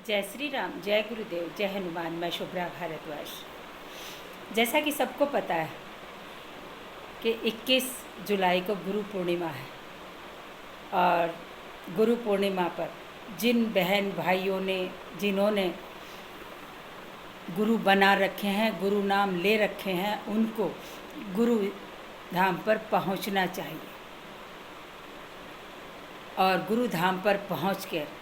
जय श्री राम, जय गुरुदेव, जय हनुमान। मैं शुभ्रा भारद्वाज। जैसा कि सबको पता है कि 21 जुलाई को गुरु पूर्णिमा है और गुरु पूर्णिमा पर जिन बहन भाइयों ने जिन्होंने गुरु बना रखे हैं, गुरु नाम ले रखे हैं, उनको गुरु धाम पर पहुंचना चाहिए और गुरु धाम पर पहुंचकर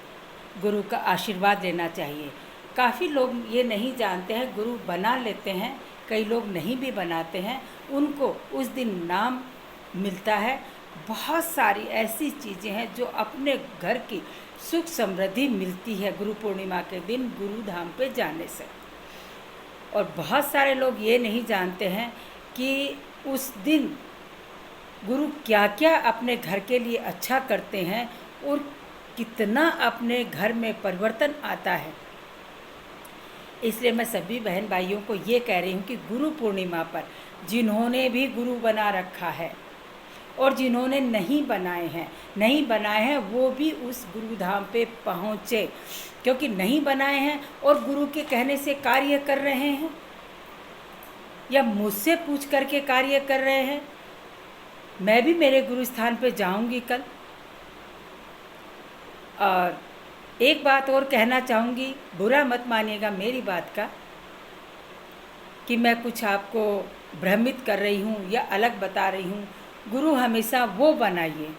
गुरु का आशीर्वाद लेना चाहिए। काफ़ी लोग ये नहीं जानते हैं, गुरु बना लेते हैं, कई लोग नहीं भी बनाते हैं, उनको उस दिन नाम मिलता है। बहुत सारी ऐसी चीज़ें हैं जो अपने घर की सुख समृद्धि मिलती है गुरु पूर्णिमा के दिन गुरु धाम पे जाने से। और बहुत सारे लोग ये नहीं जानते हैं कि उस दिन गुरु क्या क्या अपने घर के लिए अच्छा करते हैं और कितना अपने घर में परिवर्तन आता है। इसलिए मैं सभी बहन भाइयों को ये कह रही हूँ कि गुरु पूर्णिमा पर जिन्होंने भी गुरु बना रखा है और जिन्होंने नहीं बनाए हैं वो भी उस गुरु धाम पे पहुँचे, क्योंकि नहीं बनाए हैं और गुरु के कहने से कार्य कर रहे हैं या मुझसे पूछ करके कार्य कर रहे हैं। मैं भी मेरे गुरु स्थान पे जाऊंगी कल। और एक बात और कहना चाहूँगी, बुरा मत मानिएगा मेरी बात का कि मैं कुछ आपको भ्रमित कर रही हूँ या अलग बता रही हूँ। गुरु हमेशा वो बनाइए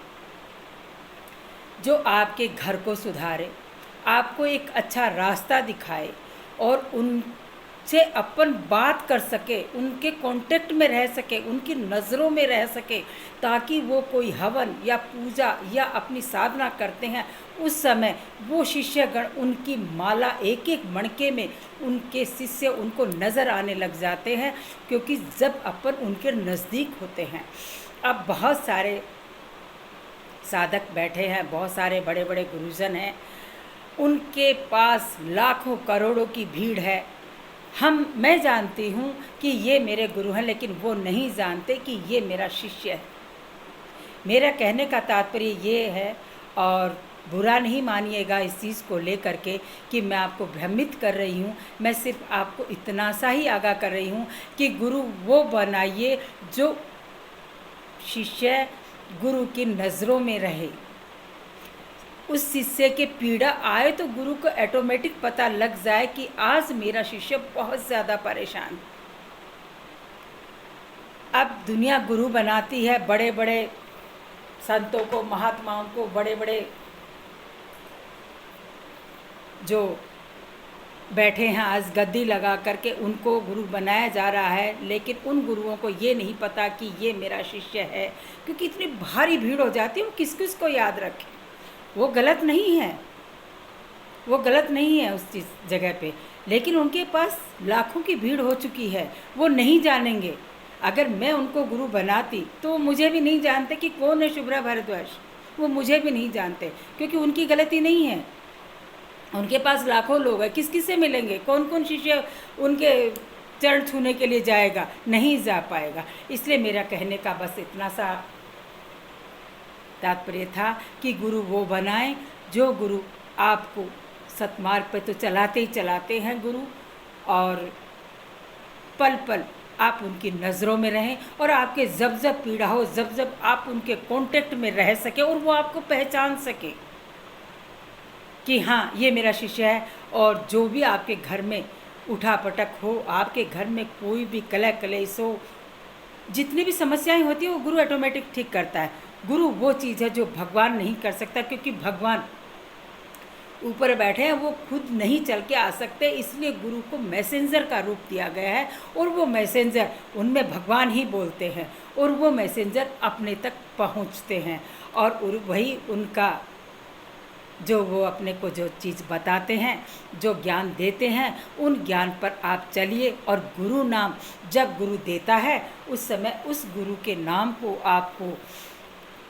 जो आपके घर को सुधारे, आपको एक अच्छा रास्ता दिखाए और उनसे अपन बात कर सके, उनके कांटेक्ट में रह सके, उनकी नज़रों में रह सके, ताकि वो कोई हवन या पूजा या अपनी साधना करते हैं उस समय वो शिष्यगण उनकी माला एक एक मणके में उनके शिष्य उनको नज़र आने लग जाते हैं, क्योंकि जब अपन उनके नज़दीक होते हैं। अब बहुत सारे साधक बैठे हैं, बहुत सारे बड़े बड़े गुरुजन हैं, उनके पास लाखों करोड़ों की भीड़ है। मैं जानती हूँ कि ये मेरे गुरु हैं, लेकिन वो नहीं जानते कि ये मेरा शिष्य है। मेरा कहने का तात्पर्य ये है, और बुरा नहीं मानिएगा इस चीज़ को लेकर के कि मैं आपको भ्रमित कर रही हूँ। मैं सिर्फ आपको इतना सा ही आगाह कर रही हूँ कि गुरु वो बनाइए जो शिष्य गुरु की नज़रों में रहे। उस शिष्य के पीड़ा आए तो गुरु को ऑटोमेटिक पता लग जाए कि आज मेरा शिष्य बहुत ज़्यादा परेशान। अब दुनिया गुरु बनाती है बड़े बड़े संतों को, महात्माओं को, बड़े बड़े जो बैठे हैं आज गद्दी लगा करके उनको गुरु बनाया जा रहा है। लेकिन उन गुरुओं को ये नहीं पता कि ये मेरा शिष्य है, क्योंकि इतनी भारी भीड़ हो जाती है, वो किस किस को याद रखें। वो गलत नहीं है, वो गलत नहीं है उस चीज़ जगह पे, लेकिन उनके पास लाखों की भीड़ हो चुकी है, वो नहीं जानेंगे। अगर मैं उनको गुरु बनाती तो मुझे भी नहीं जानते कि कौन है शुभ्रा भारद्वाज, वो मुझे भी नहीं जानते, क्योंकि उनकी गलती नहीं है। उनके पास लाखों लोग हैं, किस किस से मिलेंगे, कौन कौन शिष्य उनके चरण छूने के लिए जाएगा, नहीं जा पाएगा। इसलिए मेरा कहने का बस इतना सा तात्पर्य था कि गुरु वो बनाएं जो गुरु आपको सतमार्ग पे तो चलाते ही चलाते हैं गुरु, और पल पल आप उनकी नज़रों में रहें और आपके जब जब पीड़ा हो, जब जब आप उनके कांटेक्ट में रह सके और वो आपको पहचान सके कि हाँ ये मेरा शिष्य है। और जो भी आपके घर में उठा पटक हो, आपके घर में कोई भी कलह कलेश हो, जितनी भी समस्याएं होती है वो गुरु ऑटोमेटिक ठीक करता है। गुरु वो चीज़ है जो भगवान नहीं कर सकता, क्योंकि भगवान ऊपर बैठे हैं, वो खुद नहीं चल के आ सकते। इसलिए गुरु को मैसेंजर का रूप दिया गया है और वो मैसेंजर, उनमें भगवान ही बोलते हैं और वो मैसेंजर अपने तक पहुंचते हैं और वही उनका जो वो अपने को जो चीज़ बताते हैं, जो ज्ञान देते हैं, उन ज्ञान पर आप चलिए। और गुरु नाम जब गुरु देता है उस समय उस गुरु के नाम को आपको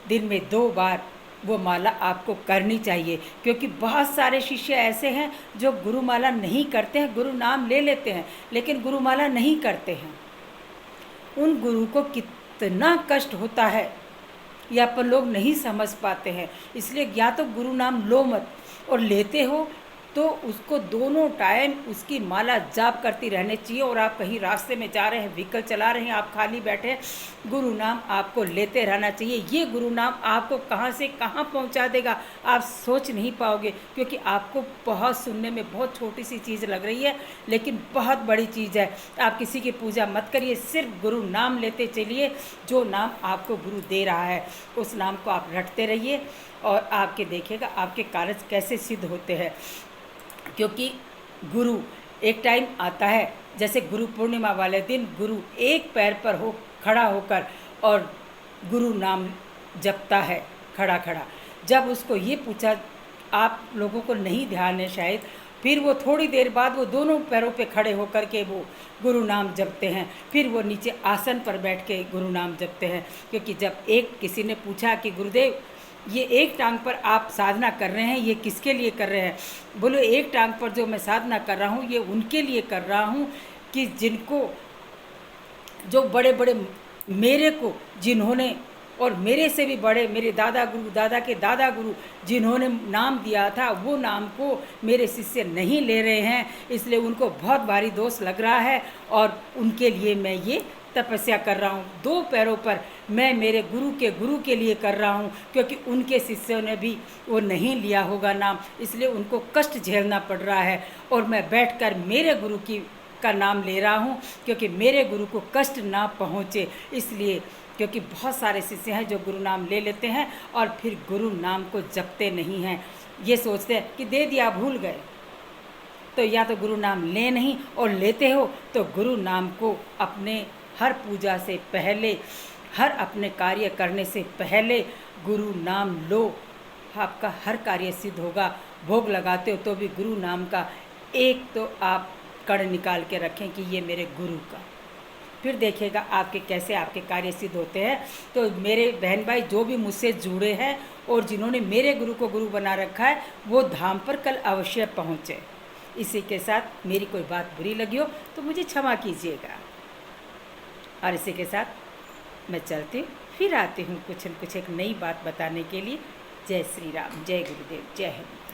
दिन में 2 बार वो माला आपको करनी चाहिए, क्योंकि बहुत सारे शिष्य ऐसे हैं जो गुरुमाला नहीं करते हैं, गुरु नाम ले लेते हैं लेकिन गुरुमाला नहीं करते हैं। उन गुरु को कितना कष्ट होता है ये अपन लोग नहीं समझ पाते हैं। इसलिए या तो गुरु नाम लो मत, और लेते हो तो उसको दोनों टाइम उसकी माला जाप करती रहनी चाहिए। और आप कहीं रास्ते में जा रहे हैं, व्हीकल चला रहे हैं, आप खाली बैठे हैं, गुरु नाम आपको लेते रहना चाहिए। ये गुरु नाम आपको कहाँ से कहाँ पहुँचा देगा आप सोच नहीं पाओगे, क्योंकि आपको बहुत सुनने में बहुत छोटी सी चीज़ लग रही है, लेकिन बहुत बड़ी चीज़ है। आप किसी की पूजा मत करिए, सिर्फ गुरु नाम लेते चलिए। जो नाम आपको गुरु दे रहा है उस नाम को आप रटते रहिए, और आपके देखिएगा आपके कार्य कैसे सिद्ध होते हैं। क्योंकि गुरु एक टाइम आता है, जैसे गुरु पूर्णिमा वाले दिन गुरु एक पैर पर खड़ा होकर और गुरु नाम जपता है खड़ा खड़ा। जब उसको ये पूछा, आप लोगों को नहीं ध्यान है शायद, फिर वो थोड़ी देर बाद वो दोनों पैरों पे खड़े होकर के वो गुरु नाम जपते हैं। फिर वो नीचे आसन पर बैठ के गुरु नाम जपते हैं। क्योंकि जब किसी ने पूछा कि गुरुदेव ये एक टांग पर आप साधना कर रहे हैं, ये किसके लिए कर रहे हैं? बोलो एक टांग पर जो मैं साधना कर रहा हूँ ये उनके लिए कर रहा हूँ कि जिनको, जो बड़े बड़े मेरे को जिन्होंने, और मेरे से भी बड़े मेरे दादा गुरु, दादा के दादा गुरु जिन्होंने नाम दिया था, वो नाम को मेरे शिष्य नहीं ले रहे हैं, इसलिए उनको बहुत भारी दोष लग रहा है। और उनके लिए मैं ये तपस्या कर रहा हूँ। दो पैरों पर मैं मेरे गुरु के लिए कर रहा हूँ, क्योंकि उनके शिष्यों ने भी वो नहीं लिया होगा नाम, इसलिए उनको कष्ट झेलना पड़ रहा है। और मैं बैठकर मेरे गुरु का नाम ले रहा हूँ, क्योंकि मेरे गुरु को कष्ट ना पहुँचे। इसलिए क्योंकि बहुत सारे शिष्य हैं जो गुरु नाम ले लेते हैं और फिर गुरु नाम को जपते नहीं हैं। ये सोचते हैं कि दे दिया भूल गए। तो या तो गुरु नाम ले नहीं, और लेते हो तो गुरु नाम को अपने हर पूजा से पहले, हर अपने कार्य करने से पहले गुरु नाम लो, आपका हर कार्य सिद्ध होगा। भोग लगाते हो तो भी गुरु नाम का एक तो आप कण निकाल के रखें कि ये मेरे गुरु का, फिर देखिएगा आपके कैसे आपके कार्य सिद्ध होते हैं। तो मेरे बहन भाई जो भी मुझसे जुड़े हैं और जिन्होंने मेरे गुरु को गुरु बना रखा है, वो धाम पर कल अवश्य पहुँचे। इसी के साथ मेरी कोई बात बुरी लगी हो तो मुझे क्षमा कीजिएगा। और इसी के साथ मैं चलती हूँ, फिर आती हूँ कुछ न कुछ एक नई बात बताने के लिए। जय श्री राम, जय गुरुदेव, जय हिंद।